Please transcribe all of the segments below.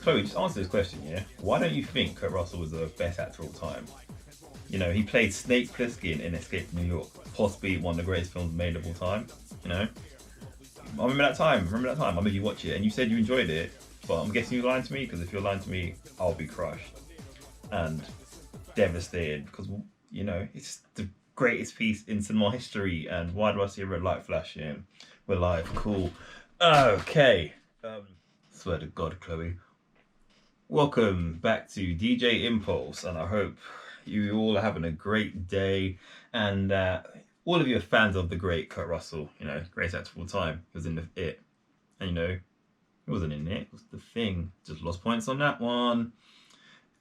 Chloe, just answer this question, yeah? Why don't you think Kurt Russell was the best actor of all time? You know, he played Snake Plissken in Escape from New York, possibly one of the greatest films made of all time. You know, I remember that time. Remember that time. I made you watch it, and you said you enjoyed it. But I'm guessing you're lying to me because if you're lying to me, I'll be crushed and devastated because it's the greatest piece in cinema history. And why do I see a red light flashing? We're live. Cool. Okay. Swear to God, Chloe. Welcome back to DJ Impulse, and I hope you all are having a great day. And all of you are fans of the great Kurt Russell, great actor of all time. He was in It, and he wasn't in It. It was The Thing. Just lost points on that one.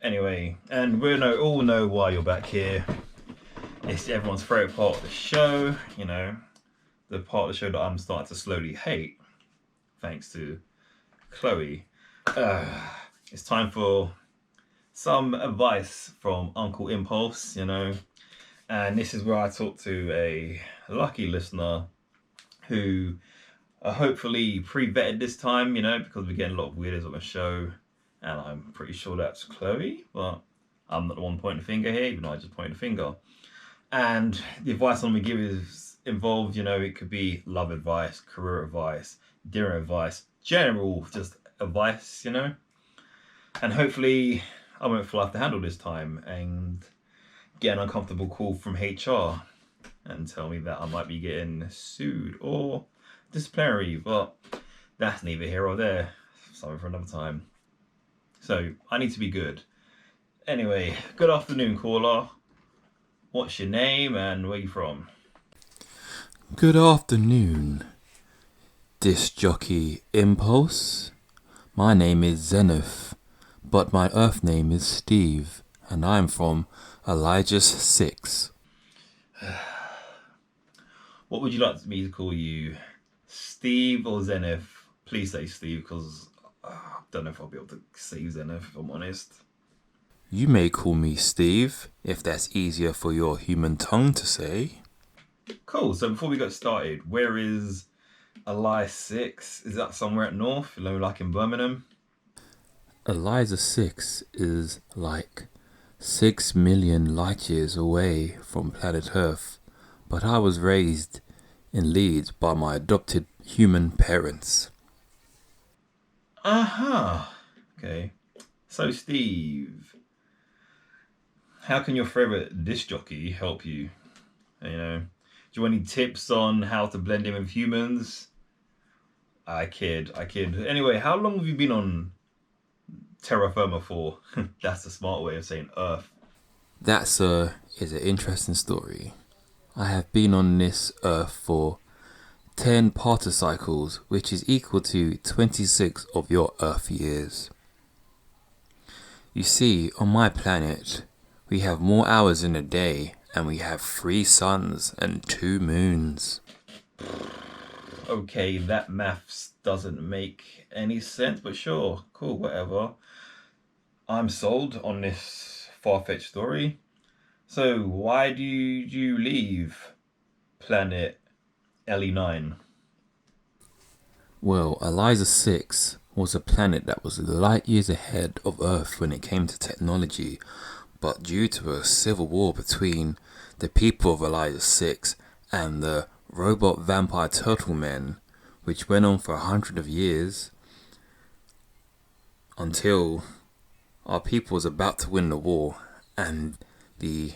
Anyway, and all know why you're back here. It's everyone's favourite part of the show. The part of the show that I'm starting to slowly hate, thanks to Chloe. It's time for some advice from Uncle Impulse, and this is where I talk to a lucky listener who are hopefully pre-vetted this time, because we're getting a lot of weirdos on the show, and I'm pretty sure that's Chloe, but I'm not the one pointing the finger here, even though I just pointed the finger. And the advice I'm going to give is involved, it could be love advice, career advice, dinner advice, general just advice, and hopefully I won't fly off the handle this time and get an uncomfortable call from HR and tell me that I might be getting sued or disciplinary, but that's neither here or there. Something for another time. So I need to be good. Anyway, good afternoon, caller. What's your name and where you from? Good afternoon, Disc Jockey Impulse. My name is Zenith, but my Earth name is Steve, and I'm from Elias 6. What would you like me to call you? Steve or Zenith? Please say Steve, because I don't know if I'll be able to say Zenith, if I'm honest. You may call me Steve, if that's easier for your human tongue to say. Cool, so before we get started, where is Elias 6? Is that somewhere at north, like in Birmingham? Elias 6 is like 6 million light years away from planet Earth, but I was raised in Leeds by my adopted human parents. Okay. So, Steve, how can your favourite disc jockey help you? Do you want any tips on how to blend in with humans? I kid. Anyway, how long have you been on terra firma for? That's the smart way of saying Earth. That, sir, is an interesting story. I have been on this Earth for 10 partacycles, which is equal to 26 of your Earth years. You see, on my planet, we have more hours in a day, and we have 3 suns and 2 moons. Okay, that maths doesn't make any sense, but sure, cool, whatever. I'm sold on this far-fetched story. So why did you leave planet LE9? Well, Elias 6 was a planet that was light years ahead of Earth when it came to technology, but due to a civil war between the people of Elias 6 and the robot vampire turtle men, which went on for 100 years, until our people was about to win the war, and the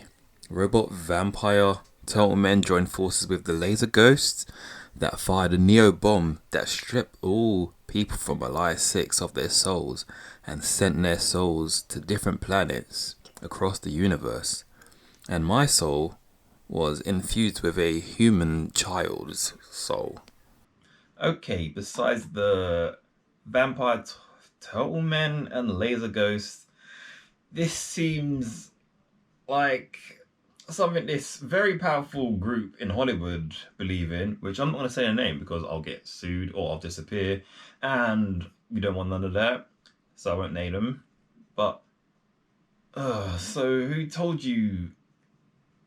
robot vampire turtle men joined forces with the laser ghosts that fired a neo bomb that stripped all people from Elias 6 of their souls and sent their souls to different planets across the universe. And my soul was infused with a human child's soul. Okay, besides the vampire turtle men and laser ghosts, this seems like something this very powerful group in Hollywood believe in, which I'm not going to say a name because I'll get sued or I'll disappear, and we don't want none of that, so I won't name them. But, so who told you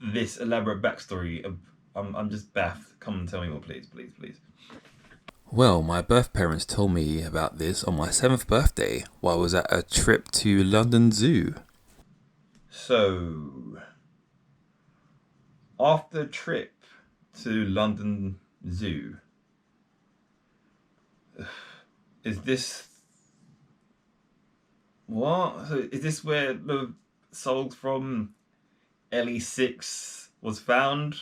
this elaborate backstory? I'm just baffed. Come and tell me more, please. Well, my birth parents told me about this on my 7th birthday while I was at a trip to London Zoo. So, after the trip to London Zoo, is this what? So is this where the soul from LE6 was found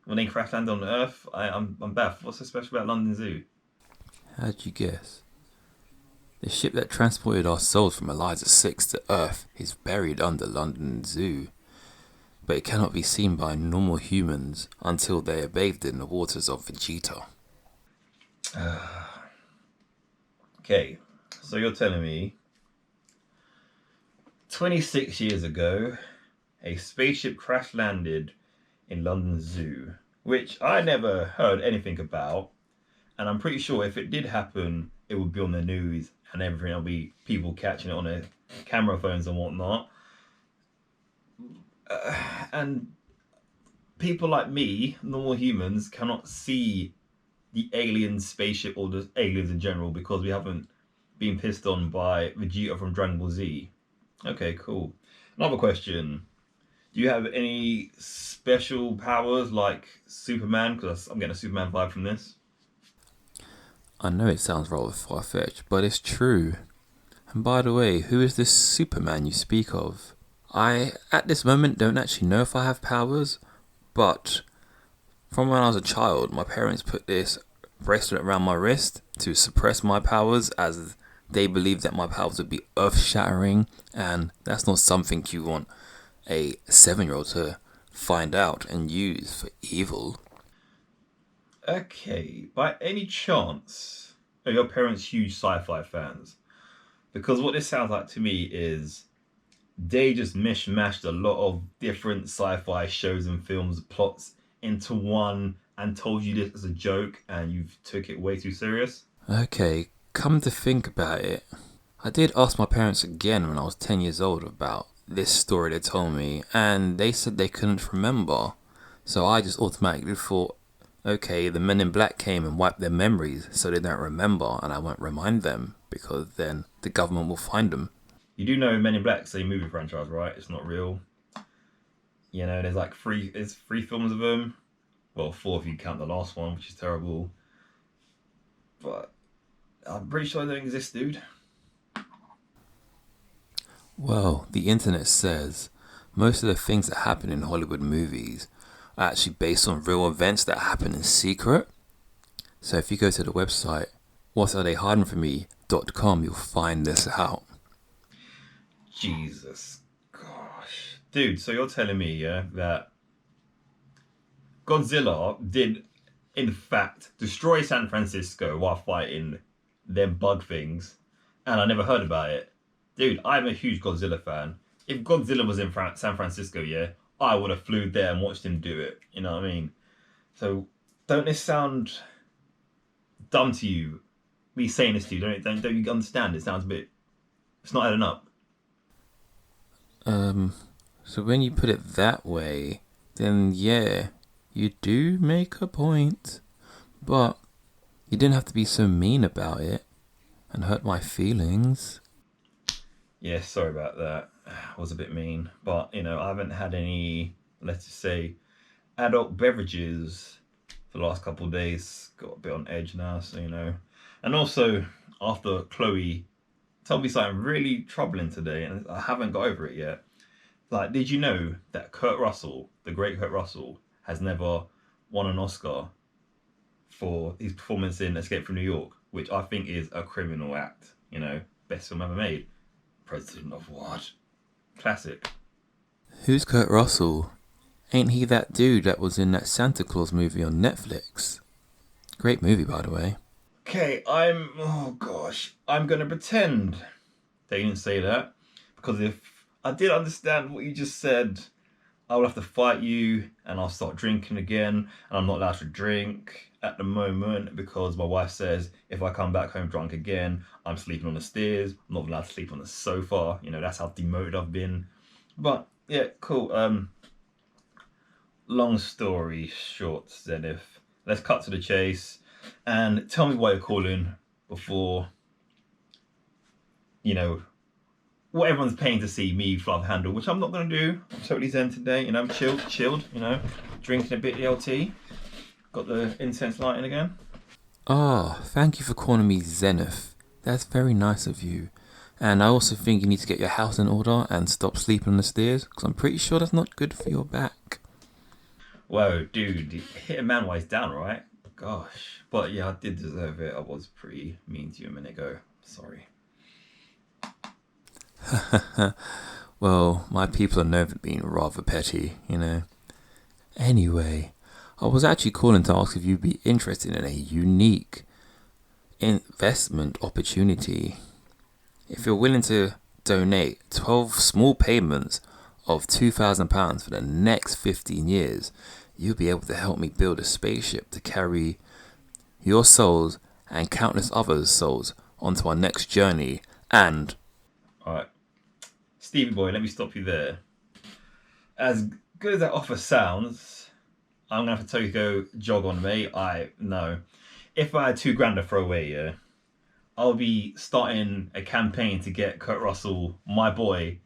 when they crash landed on Earth? I'm baffled. What's so special about London Zoo? How'd you guess? The ship that transported our souls from Elias 6 to Earth is buried under London Zoo, but it cannot be seen by normal humans until they are bathed in the waters of Vegeta. Okay, so you're telling me 26 years ago, a spaceship crash landed in London Zoo, which I never heard anything about. And I'm pretty sure if it did happen, it would be on the news and everything. There'll be people catching it on their camera phones and whatnot. And people like me, normal humans, cannot see the alien spaceship or the aliens in general because we haven't been pissed on by Vegeta from Dragon Ball Z. Okay, cool. Another question. Do you have any special powers like Superman? Because I'm getting a Superman vibe from this. I know it sounds rather far-fetched, but it's true. And by the way, who is this Superman you speak of? I, at this moment, don't actually know if I have powers, but from when I was a child, my parents put this bracelet around my wrist to suppress my powers as they believed that my powers would be earth-shattering, and that's not something you want a 7-year-old to find out and use for evil. Okay, by any chance, are your parents huge sci-fi fans? Because what this sounds like to me is they just mishmashed a lot of different sci-fi shows and films plots into one and told you this as a joke and you've took it way too serious. Okay, come to think about it, I did ask my parents again when I was 10 years old about this story they told me, and they said they couldn't remember. So I just automatically thought, okay, the Men in Black came and wiped their memories so they don't remember, and I won't remind them because then the government will find them. You do know Men in Black's a movie franchise, right? It's not real. You know, there's like three films of them. Well, four if you count the last one, which is terrible. But I'm pretty sure they don't exist, dude. Well, the internet says most of the things that happen in Hollywood movies are actually based on real events that happen in secret. So if you go to the website whatsaretheydingfromme.com, you'll find this out. Jesus. Gosh. Dude, so you're telling me, yeah, that Godzilla did, in fact, destroy San Francisco while fighting them bug things, and I never heard about it. Dude, I'm a huge Godzilla fan. If Godzilla was in San Francisco, yeah, I would have flew there and watched him do it. You know what I mean? So, don't this sound dumb to you? Me saying this to you, don't you understand? It sounds a bit. It's not adding up. So when you put it that way, then yeah, you do make a point. But you didn't have to be so mean about it and hurt my feelings. Yeah, sorry about that. I was a bit mean, but you know, I haven't had any, let's just say, adult beverages for the last couple of days. Got a bit on edge now, so you know. And also, after Chloe told me something really troubling today, and I haven't got over it yet. Like, did you know that Kurt Russell, the great Kurt Russell, has never won an Oscar for his performance in Escape from New York, which I think is a criminal act. You know, best film ever made. President of what? Classic. Who's Kurt Russell? Ain't he that dude that was in that Santa Claus movie on Netflix? Great movie, by the way. Okay, oh gosh, I'm gonna pretend they didn't say that, because if I did understand what you just said, I will have to fight you and I'll start drinking again, and I'm not allowed to drink at the moment because my wife says if I come back home drunk again, I'm sleeping on the stairs. I'm not allowed to sleep on the sofa. You know, that's how demoted I've been. But yeah, cool. Long story short, Zenith. Let's cut to the chase. and tell me why you're calling before, you know, what everyone's paying to see me fly the handle, which I'm not going to do. I'm totally zen today, I'm chilled, drinking a bit of LT. Got the incense lighting again. Ah, thank you for calling me Zenith. That's very nice of you. And I also think you need to get your house in order and stop sleeping on the stairs, because I'm pretty sure that's not good for your back. Whoa, dude, hit a man while he's down, right? Gosh. But yeah, I did deserve it. I was pretty mean to you a minute ago. Sorry. Well, my people are known for being rather petty, Anyway, I was actually calling to ask if you'd be interested in a unique investment opportunity. If you're willing to donate 12 small payments of £2,000 for the next 15 years, you'll be able to help me build a spaceship to carry your souls and countless others' souls onto our next journey. And Alright. Stevie boy, let me stop you there. As good as that offer sounds, I'm going to have to tell you to go jog on, mate. No. If I had £2,000 to throw away, yeah, I'll be starting a campaign to get Kurt Russell, my boy,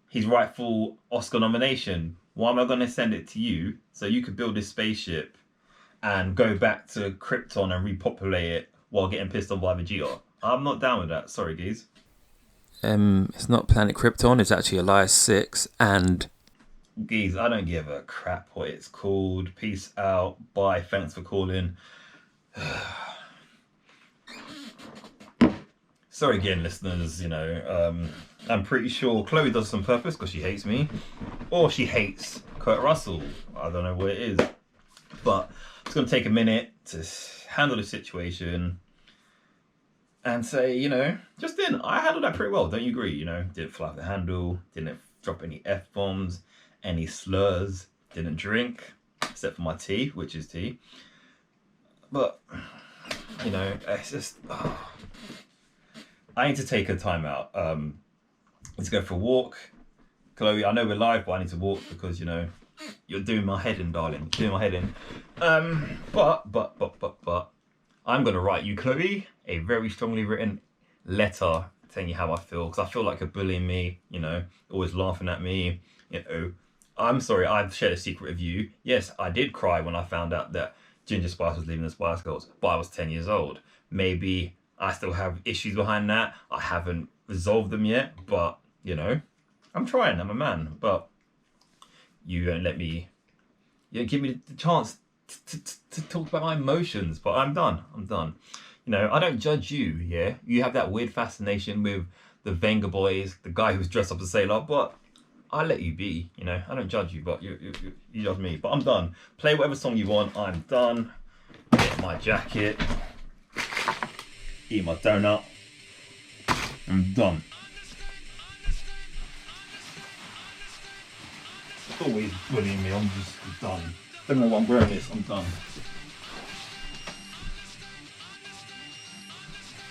his rightful Oscar nomination. Why am I going to send it to you so you could build this spaceship and go back to Krypton and repopulate it while getting pissed off by Vegeta? I'm not down with that. Sorry, geez. it's not Planet Krypton, it's actually Elias 6, and Geez, I don't give a crap what it's called. Peace out. Bye. Thanks for calling. Sorry again, listeners. I'm pretty sure Chloe does this on purpose because she hates me, or she hates Kurt Russell. I don't know what it is, but it's going to take a minute to handle the situation and say, Justin, I handled that pretty well. Don't you agree? Didn't fly off the handle, didn't drop any F-bombs, any slurs, didn't drink, except for my tea, which is tea. But, it's just... I need to take a time out. Let's go for a walk. Chloe, I know we're live, but I need to walk because, you're doing my head in, darling. Doing my head in. But, I'm going to write you, Chloe, a very strongly written letter telling you how I feel. Because I feel like you're bullying me, always laughing at me. I'm sorry, I've shared a secret with you. Yes, I did cry when I found out that Ginger Spice was leaving the Spice Girls, but I was 10 years old. Maybe I still have issues behind that. I haven't resolved them yet, but, I'm trying. I'm a man. But you don't let me... You don't give me the chance to talk about my emotions. But I'm done. I don't judge you, yeah? You have that weird fascination with the Venga boys, the guy who's dressed up as a sailor, but I let you be, I don't judge you, but you judge me. But I'm done. Play whatever song you want. I'm done. Get my jacket. Eat my donut. I'm done. Always bullying me. I'm just done. Don't know why I'm wearing this. I'm done.